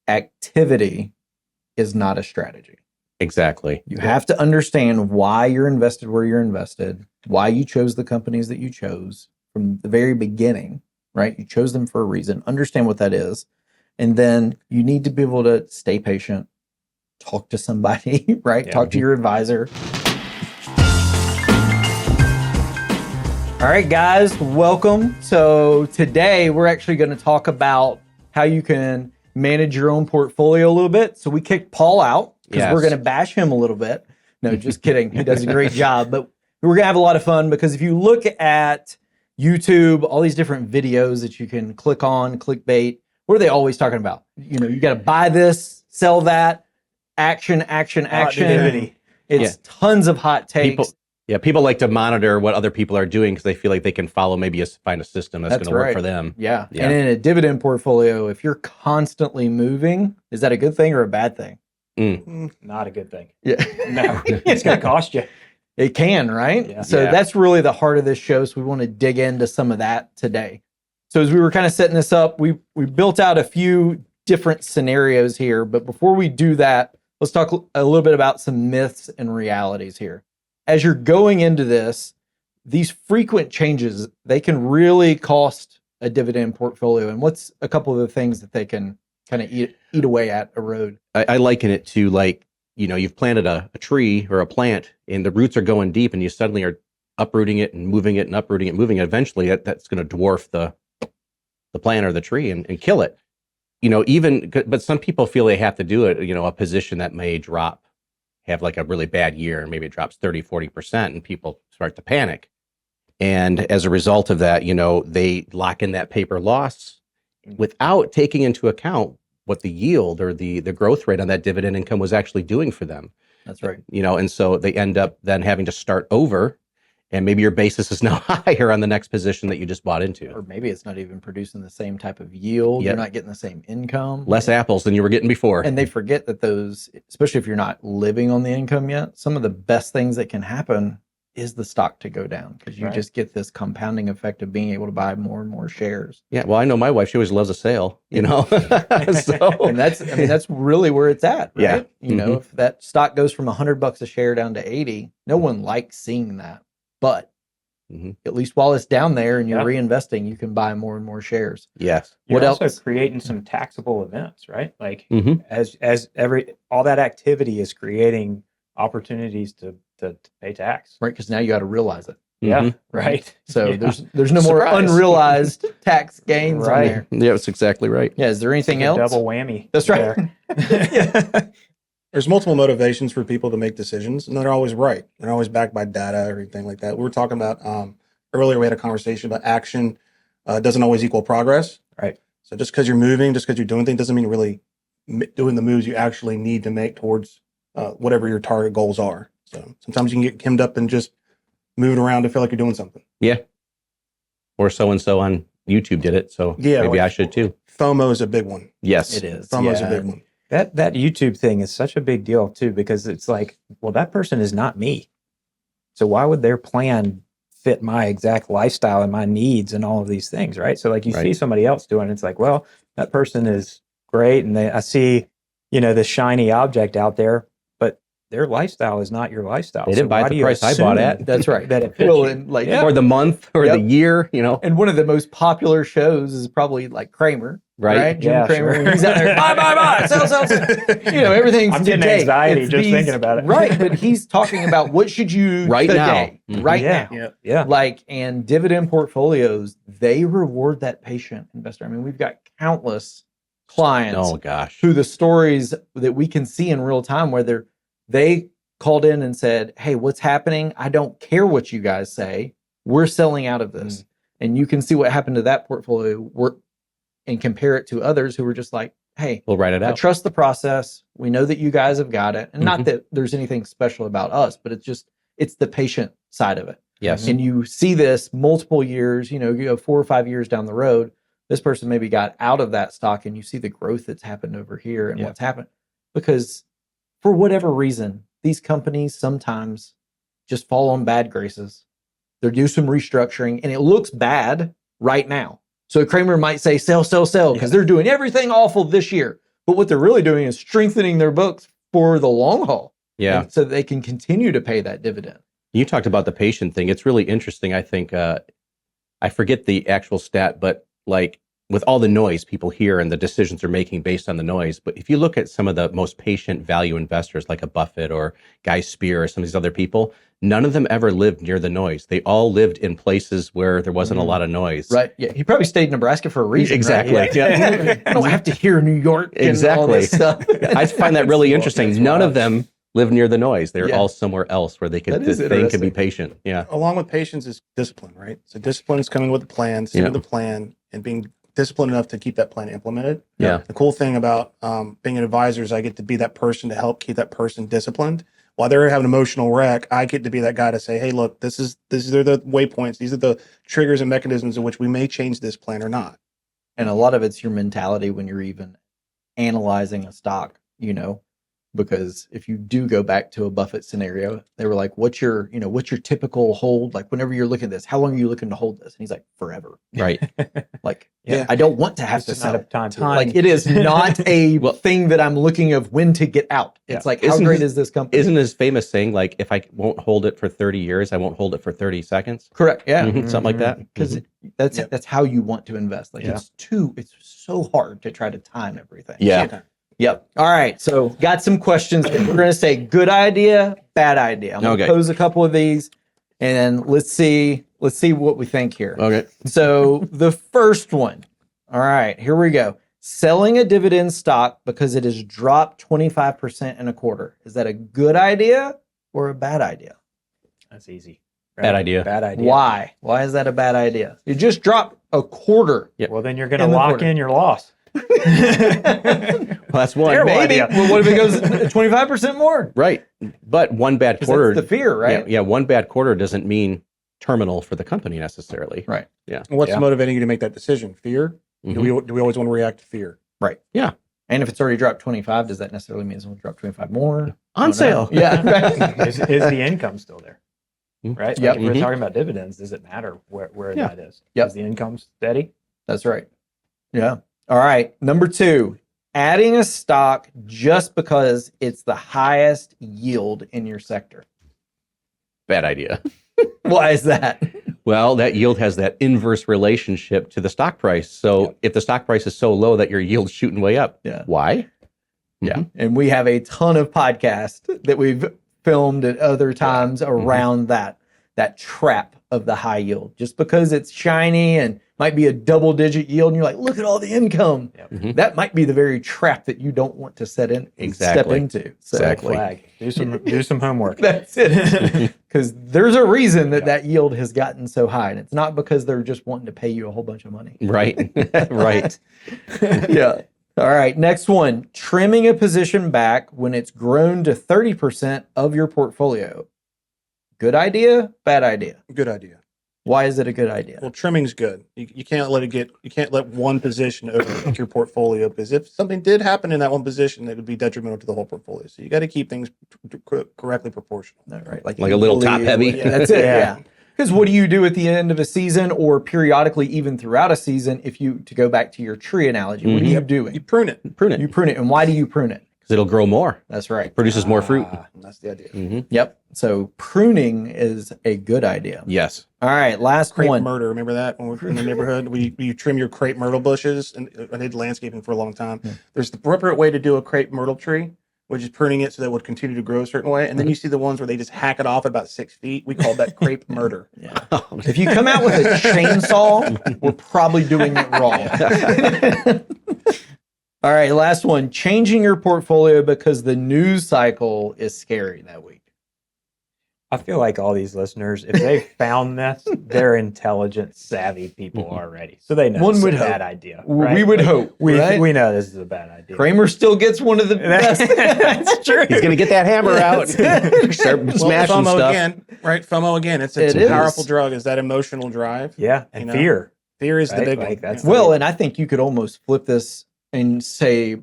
activity is not a strategy. Exactly. You have to understand why you're invested where you're invested, why you chose the companies that you chose from the very beginning, right? You chose them for a reason. Understand what that is. And then you need to be able to stay patient, talk to somebody, right? Yeah. Talk to your advisor. All right, guys, welcome. So today we're actually going to talk about how you can manage your own portfolio a little bit. So we kicked Paul out because we're going to bash him a little bit. No, just kidding. He does a great job. But we're going to have a lot of fun because if you look at YouTube, all these different videos that you can click on, clickbait, what are they always talking about? You know, you got to buy this, sell that, action. It's tons of hot takes. People like to monitor what other people are doing because they feel like they can follow, find a system that's going to work for them. Yeah. And in a dividend portfolio, if you're constantly moving, is that a good thing or a bad thing? Not a good thing. Yeah. No, it's going to cost you. It can, right? Yeah. So that's really the heart of this show. So we want to dig into some of that today. So as we were kind of setting this up, we built out a few different scenarios here. But before we do that, let's talk a little bit about some myths and realities here. As you're going into this, these frequent changes, they can really cost a dividend portfolio. And what's a couple of the things that they can kind of eat away at, erode? I liken it to like, you've planted a tree or a plant and the roots are going deep and you suddenly are uprooting it and moving it and uprooting it, moving it. Eventually that's going to dwarf the plant or the tree and kill it. But some people feel they have to do it, a position that may have like a really bad year and maybe it drops 30-40% and people start to panic. And as a result of that, they lock in that paper loss without taking into account what the yield or the growth rate on that dividend income was actually doing for them. That's right. And so they end up then having to start over and maybe your basis is now higher on the next position that you just bought into. Or maybe it's not even producing the same type of yield. You're not getting the same income. Less apples than you were getting before. And they forget that those, especially if you're not living on the income yet, some of the best things that can happen is the stock to go down because you just get this compounding effect of being able to buy more and more shares. Yeah, well, I know my wife, she always loves a sale, So. And that's really where it's at, right? Yeah. If that stock goes from $100 a share down to 80, no one likes seeing that. But at least while it's down there and you're reinvesting, you can buy more and more shares. Yes. You're also creating some taxable events, right? Like as all that activity is creating opportunities to pay tax. Right, because now you got to realize it. Yeah, right. So there's no more unrealized tax gains on there. Yeah, that's exactly right. Yeah, is there anything else? Double whammy. That's right. There's multiple motivations for people to make decisions, and they're always right. They're always backed by data or anything like that. We were talking about earlier, we had a conversation about action doesn't always equal progress. Right. So just because you're moving, just because you're doing things doesn't mean you're really doing the moves you actually need to make towards whatever your target goals are. So sometimes you can get hemmed up and just moving around to feel like you're doing something. Yeah. Or so-and-so on YouTube did it, so maybe I should too. FOMO is a big one. Yes. It is. FOMO is a big one. That YouTube thing is such a big deal too, because it's like, well, that person is not me. So why would their plan fit my exact lifestyle and my needs and all of these things, right? So like you see somebody else doing it, it's like, well, that person is great. And I see, this shiny object out there, but their lifestyle is not your lifestyle. They didn't buy at the price I bought at. That's right. That it or the month or the year, And one of the most popular shows is probably like Kramer. Right? Jim Cramer. Sure. When he's out there, buy, sell. Everything's I'm getting anxiety just thinking about it. Right, but he's talking about what should you today, right now. Yeah. Like, and dividend portfolios, they reward that patient investor. I mean, we've got countless clients who the stories that we can see in real time where they called in and said, hey, what's happening? I don't care what you guys say. We're selling out of this. And you can see what happened to that portfolio and compare it to others who were just like, hey, we'll write it out. I trust the process. We know that you guys have got it. And not that there's anything special about us, but it's the patient side of it. Yes. And you see this multiple years, you go 4 or 5 years down the road, this person maybe got out of that stock and you see the growth that's happened over here and what's happened. Because for whatever reason, these companies sometimes just fall on bad graces. They do some restructuring and it looks bad right now. So Kramer might say, sell, because they're doing everything awful this year. But what they're really doing is strengthening their books for the long haul. Yeah. And so they can continue to pay that dividend. You talked about the patient thing. It's really interesting. I think, I forget the actual stat, but like with all the noise people hear and the decisions they're making based on the noise. But if you look at some of the most patient value investors like a Buffett or Guy Spear or some of these other people, none of them ever lived near the noise. They all lived in places where there wasn't a lot of noise. Right. Yeah. He probably stayed in Nebraska for a reason. Exactly. Right? Yeah. I don't have to hear New York. And all this stuff. I find that really interesting. That's None wild. of them live near the noise. They're Yeah. all somewhere else where they could That is think and be interesting. patient. Yeah. Along with patience is discipline, right? So discipline is coming with a plan, sticking with the plan, and being disciplined enough to keep that plan implemented. Yeah. The cool thing about being an advisor is I get to be that person to help keep that person disciplined. While they're having an emotional wreck, I get to be that guy to say, "Hey, look, these are the waypoints. These are the triggers and mechanisms in which we may change this plan or not." And a lot of it's your mentality when you're even analyzing a stock, you know, because if you do go back to a Buffett scenario, they were like, what's your typical hold? Like whenever you're looking at this, how long are you looking to hold this? And he's like, forever. Right. Like, Yeah. I don't want to have to It's not sell. a time. Like it is not a Well- thing that I'm looking of when to get out. It's like, how Isn't great his- is this company? Isn't his famous saying like, if I won't hold it for 30 years, I won't hold it for 30 seconds? Correct. Yeah. Mhm, something like that. Because Mhm. that's how you want to invest. Like Yeah. it's so hard to try to time everything. Yeah. Yep. All right. So got some questions. We're going to say good idea, bad idea. I'm going to Okay. pose a couple of these and let's see what we think here. Okay. So the first one. All right, here we go. Selling a dividend stock because it has dropped 25% in a quarter. Is that a good idea or a bad idea? That's easy. Bad idea. Bad idea. Why? Why is that a bad idea? You just dropped a quarter. Yep. Well, then you're going to In the lock quarter. in your loss. Well, that's one. Terrible Maybe. idea. Well, what if it goes 25% more? Right. But one bad 'Cause quarter. that's the fear, right? Yeah, one bad quarter doesn't mean terminal for the company necessarily. Right. And what's Yeah. motivating you to make that decision? Fear? Mhm. Do we always want to react to fear? Right. Yeah. And if it's already dropped 25, does that necessarily mean it's going to drop 25 more? On sale. Yeah. Right. Is the income still there? Mm. Right? Yep. Like if we're Mhm. talking about dividends, does it matter where Yeah. that is? Yep. Is the income steady? That's right. Yeah. All right. Number 2, adding a stock just because it's the highest yield in your sector. Bad idea. Why is that? Well, that yield has that inverse relationship to the stock price. So if the stock price is so low that your yield's shooting way up, Yeah. why? Yeah. And we have a ton of podcasts that we've filmed at other times around that trap of the high yield. Just because it's shiny and might be a double-digit yield, and you're like, look at all the income. Yep. Mhm. That might be the very trap that you don't want to step Exactly. into. So Exactly. Flag. Do some homework. that's it. Because there's a reason that yield has gotten so high, and it's not because they're just wanting to pay you a whole bunch of money. Right. Right. Yeah. All right. Next one. Trimming a position back when it's grown to 30% of your portfolio. Good idea, bad idea. Good idea. Why is it a good idea? Well, trimming's good. You can't let one position overtake your portfolio, because if something did happen in that one position, it would be detrimental to the whole portfolio. So you got to keep things correctly proportional. No, right. Like Like a little top heavy. Yeah, that's it. Yeah. Yeah. Because what do you do at the end of a season or periodically even throughout a season to go back to your tree analogy, what are you doing? You prune it. Prune it You prune it. And why do you prune it? because it'll grow more, That's right. produces more fruit. That's the idea. Mhm. Yep. So pruning is a good idea. Yes. All right. Last Crepe one. myrtle. Remember that when we're in the neighborhood? You trim your crepe myrtle bushes, and I did landscaping for a long time. There's the appropriate way to do a crepe myrtle tree, which is pruning it so that it would continue to grow a certain way. And then you see the ones where they just hack it off at about 6 feet. We call that crepe murder. Yeah. If you come out with a chainsaw, we're probably doing it wrong. All right, last one. Changing your portfolio because the news cycle is scary that week. I feel like all these listeners, if they found this, they're intelligent, savvy people already. So they know One it's would a hope. bad idea. We right? would hope, right? We know this is a bad idea. Kramer still gets one of the best. That's true. He's going to get that hammer out. Start Well, smashing FOMO stuff. again, right? FOMO again. It's It a is. powerful drug. Is that emotional drive? Yeah, and You know? fear. Fear is the Right? big Like, one. that's Yeah. Well, and I think you could almost flip this and say,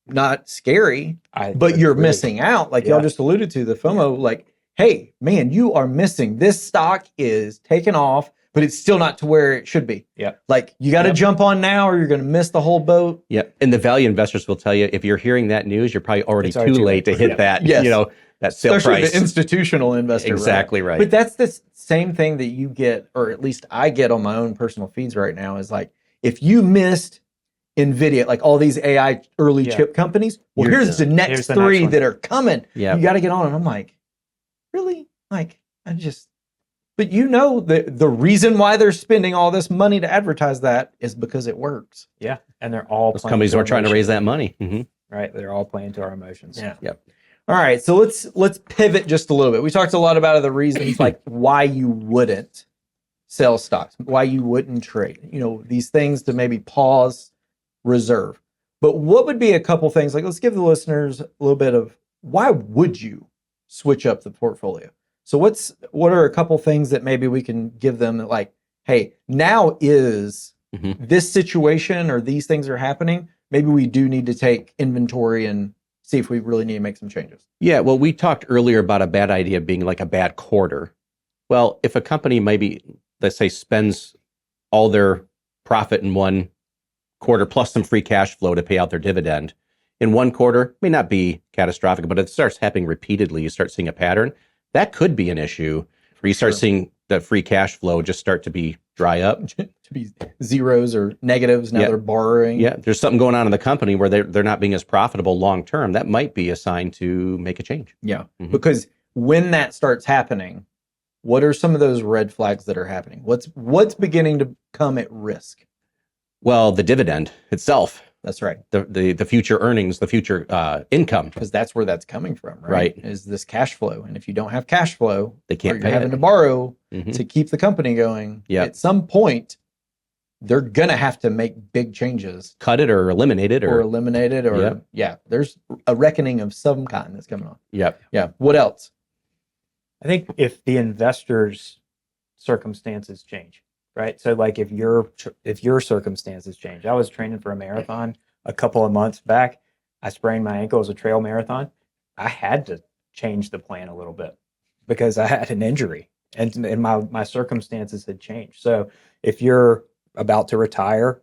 not scary, but you're agree. missing out. Like Yeah. y'all just alluded to the FOMO, like, hey, man, you are missing. This stock is taking off but it's still not to where it should be. Yeah. Like you got to jump on now or you're going to miss the whole boat. Yeah. And the value investors will tell you, if you're hearing that news, you're probably already too late to hit that, Yes. that sale Especially price. the institutional investor. Exactly right. But that's the same thing that you get, or at least I get on my own personal feeds right now, is like, if you missed NVIDIA, like all these AI early chip companies, well, here's the next three that are coming. Yeah. You got to get on. And I'm like, really? Like, but the reason why they're spending all this money to advertise that is because it works. Yeah. And they're all Those companies are trying to raise that money. Right. They're all playing to our emotions. Yeah. Yep. All right. So let's pivot just a little bit. We talked a lot about the reasons like why you wouldn't sell stocks, why you wouldn't trade, these things to maybe pause, reserve. But what would be a couple things, like let's give the listeners a little bit of why would you switch up the portfolio? So what are a couple things that maybe we can give them that like, hey, now is this situation or these things are happening. Maybe we do need to take inventory and see if we really need to make some changes. Yeah. Well, we talked earlier about a bad idea being like a bad quarter. Well, if a company maybe, let's say, spends all their profit in one quarter plus some free cash flow to pay out their dividend in one quarter, may not be catastrophic, but it starts happening repeatedly. You start seeing a pattern. That could be an issue where you start seeing the free cash flow just start to be dry up. To be zeros or negatives. Now they're borrowing. Yeah, there's something going on in the company where they're not being as profitable long term. That might be a sign to make a change. Yeah, because when that starts happening, what are some of those red flags that are happening? What's beginning to come at risk? Well, the dividend itself. That's right. The future earnings, the future income. Because that's where that's coming from, right? Right. Is this cash flow. And if you don't have cash flow, They can't or pay you're having it. to borrow to keep the company going, at some point, they're going to have to make big changes. Cut it or eliminate it. Or eliminate it. Or, there's a reckoning of some kind that's coming on. Yep. Yeah. What else? I think if the investors' circumstances change, right? So like if your circumstances change, I was training for a marathon a couple of months back. I sprained my ankle as a trail marathon. I had to change the plan a little bit because I had an injury and my circumstances had changed. So if you're about to retire,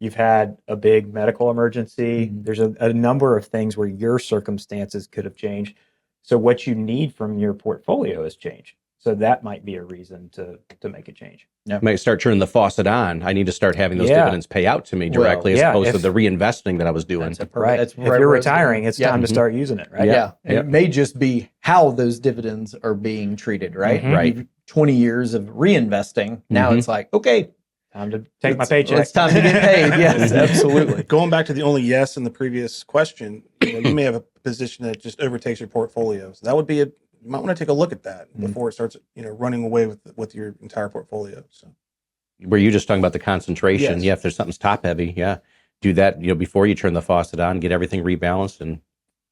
you've had a big medical emergency, there's a number of things where your circumstances could have changed. So what you need from your portfolio has changed. So that might be a reason to make a change. I might start turning the faucet on. I need to start having those dividends pay out to me directly as opposed to the reinvesting that I was doing. If you're retiring, it's time to start using it, right? Yeah. And it may just be how those dividends are being treated, right? Right. 20 years of reinvesting. Now it's like, okay, time to take my paycheck. It's time to get paid. Yes, absolutely. Going back to the only yes in the previous question, you may have a position that just overtakes your portfolio. So that would be you might want to take a look at that before it starts, running away with your entire portfolio. So, were you just talking about the concentration? Yes. Yeah, if there's something's top heavy, do that. Before you turn the faucet on, get everything rebalanced and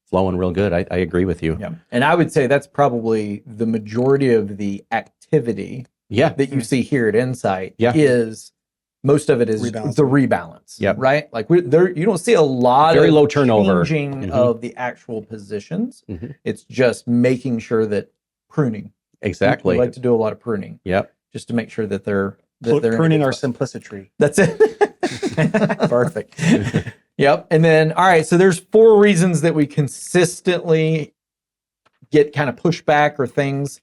flowing real good. I agree with you. Yeah, and I would say that's probably the majority of the activity. That you see here at Insight is. Most of it is the rebalance, right? Like you don't see a lot very of low turnover changing of the actual positions. It's just making sure that pruning. Exactly. We like to do a lot of pruning. Yep. Just to make sure that they're pruning our simplicity. That's it. Perfect. Yep. And then, all right. So there's 4 reasons that we consistently get kind of pushback or things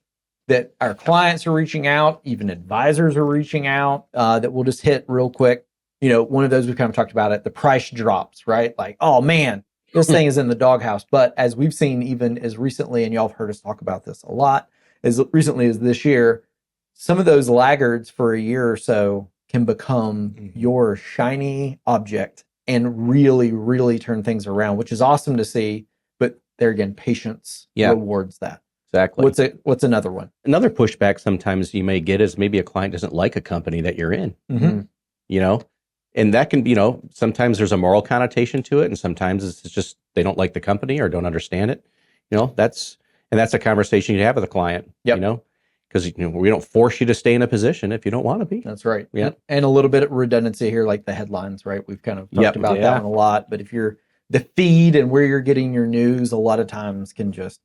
that our clients are reaching out, even advisors are reaching out, that we'll just hit real quick. One of those we kind of talked about it, the price drops, right? Like, oh man, this thing is in the doghouse. But as we've seen, even as recently, and y'all have heard us talk about this a lot, as recently as this year, some of those laggards for a year or so can become your shiny object and really, really turn things around, which is awesome to see. But there again, patience rewards that. Exactly. What's another one? Another pushback sometimes you may get is maybe a client doesn't like a company that you're in. And that can be, sometimes there's a moral connotation to it, and sometimes it's just they don't like the company or don't understand it. That's a conversation you have with a client. Because we don't force you to stay in a position if you don't want to be. That's right. Yeah. And a little bit of redundancy here, like the headlines, right? We've kind of talked about that one a lot. But if you're the feed and where you're getting your news, a lot of times can just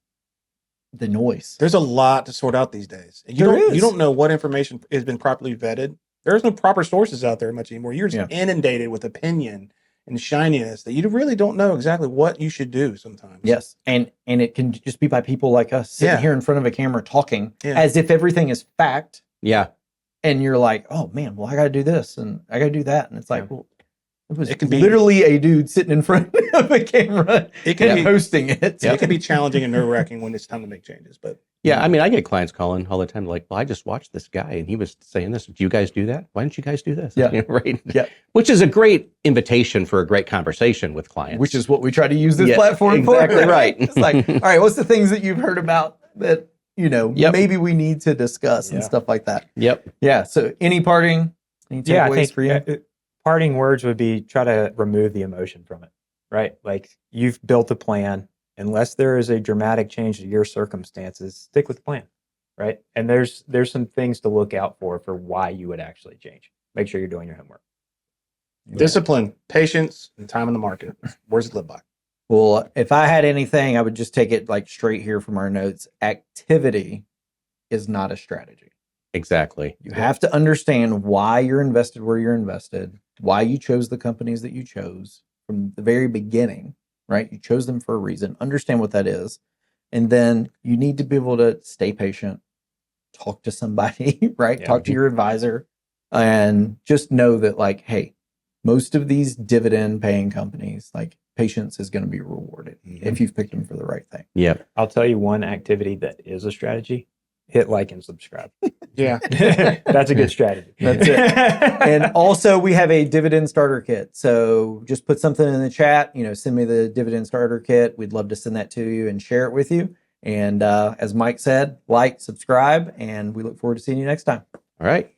the noise. There's a lot to sort out these days. You There don't is. you don't know what information has been properly vetted. There's no proper sources out there much anymore. You're just inundated with opinion and shininess that you really don't know exactly what you should do sometimes. Yes. And it can just be by people like us sitting here in front of a camera talking as if everything is fact. Yeah. And you're like, oh man, well, I got to do this and I got to do that. And it's like, well, it can be literally a dude sitting in front of a camera and hosting it. So it can be challenging and nerve-wracking when it's time to make changes. But yeah, I mean, I get clients calling all the time like, well, I just watched this guy and he was saying this. Do you guys do that? Why don't you guys do this? Yeah. You know, right. Yeah. Which is a great invitation for a great conversation with clients. Which is what we try to use this platform for. Exactly right. It's like, all right, what's the things that you've heard about that, maybe we need to discuss and stuff like that. Yep. Yeah. So any takeaways I think for you? Parting words would be try to remove the emotion from it, right? Like you've built a plan. Unless there is a dramatic change to your circumstances, stick with the plan, right? And there's some things to look out for why you would actually change. Make sure you're doing your homework. Discipline, patience, and time in the market. Words to live by. Well, if I had anything, I would just take it like straight here from our notes. Activity is not a strategy. Exactly. You have to understand why you're invested where you're invested, why you chose the companies that you chose from the very beginning, right? You chose them for a reason. Understand what that is. And then you need to be able to stay patient, talk to somebody, right? Yeah. Talk to your advisor and just know that like, hey, most of these dividend paying companies, like patience is going to be rewarded if you've picked them for the right thing. Yeah. I'll tell you one activity that is a strategy. Hit like and subscribe. Yeah. That's a good strategy. That's it. And also we have a dividend starter kit. So just put something in the chat, send me the dividend starter kit. We'd love to send that to you and share it with you. And as Mike said, like, subscribe, and we look forward to seeing you next time. All right.